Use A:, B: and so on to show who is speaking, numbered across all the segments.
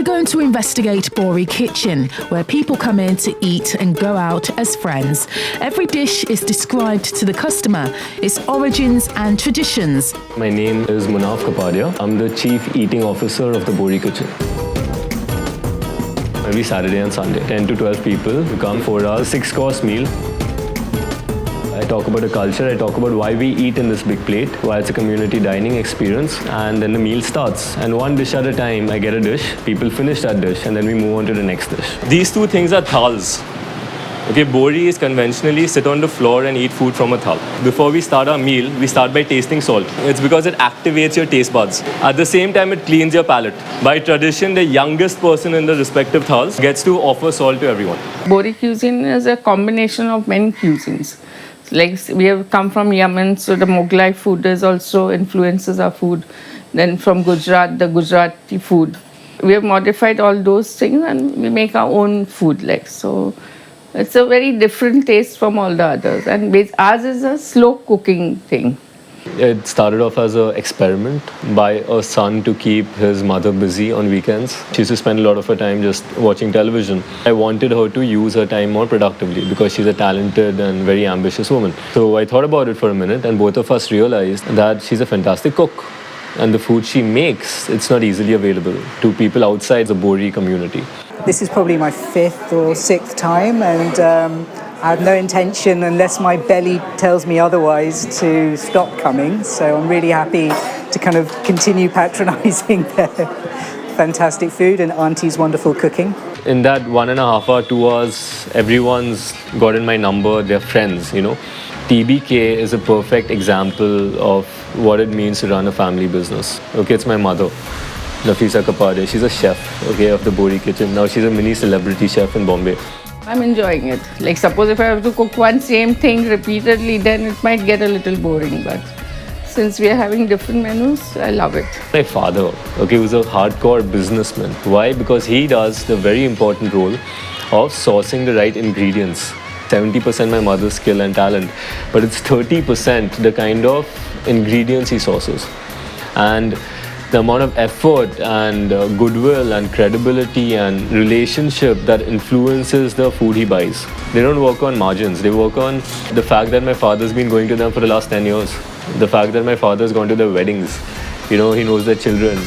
A: We're going to investigate Bohri Kitchen, where people come in to eat and go out as friends. Every dish is described to the customer, its origins and traditions.
B: My name is Munaf Kapadia. I'm the Chief Eating Officer of the Bohri Kitchen. Every Saturday and Sunday, 10 to 12 people who come for our 6-course meal. I talk about the culture, I talk about why we eat in this big plate, why it's a community dining experience, and then the meal starts. And one dish at a time, I get a dish, people finish that dish, and then we move on to the next dish. These two things are thals. Okay, Bohri is conventionally sit on the floor and eat food from a thal. Before we start our meal, we start by tasting salt. It's because it activates your taste buds. At the same time, it cleans your palate. By tradition, the youngest person in the respective thals gets to offer salt to everyone.
C: Bohri cuisine is a combination of many cuisines. Like we have come from Yemen, so the Mughlai food is also influences our food. Then from Gujarat, the Gujarati food. We have modified all those things and we make our own food. So it's a very different taste from all the others. And ours is a slow cooking thing.
B: It started off as an experiment by a son to keep his mother busy on weekends. She used to spend a lot of her time just watching television. I wanted her to use her time more productively because she's a talented and very ambitious woman. So I thought about it for a minute and both of us realized that she's a fantastic cook. And the food she makes, it's not easily available to people outside the Bohri community.
D: This is probably my 5th or 6th time, and I have no intention, unless my belly tells me otherwise, to stop coming. So I'm really happy to kind of continue patronising their fantastic food and Auntie's wonderful cooking.
B: In that 1.5 hour, 2 hours, everyone's gotten my number, they're friends, TBK is a perfect example of what it means to run a family business. Okay, it's my mother, Nafisa Kapadia. She's a chef, of the Bohri Kitchen. Now she's a mini celebrity chef in Bombay.
C: I'm enjoying it. Like suppose if I have to cook one same thing repeatedly, then it might get a little boring. But since we are having different menus, I love it.
B: My father, was a hardcore businessman. Why? Because he does the very important role of sourcing the right ingredients. 70% my mother's skill and talent, but it's 30% the kind of ingredients he sources. And the amount of effort and goodwill and credibility and relationship that influences the food he buys. They don't work on margins. They work on the fact that my father's been going to them for the last 10 years. The fact that my father's gone to their weddings. He knows their children.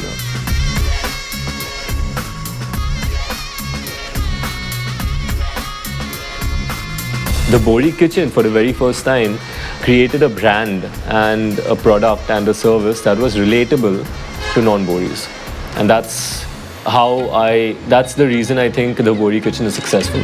B: The Bohri Kitchen, for the very first time, created a brand and a product and a service that was relatable to non-Bohris. And that's the reason I think the Bohri Kitchen is successful.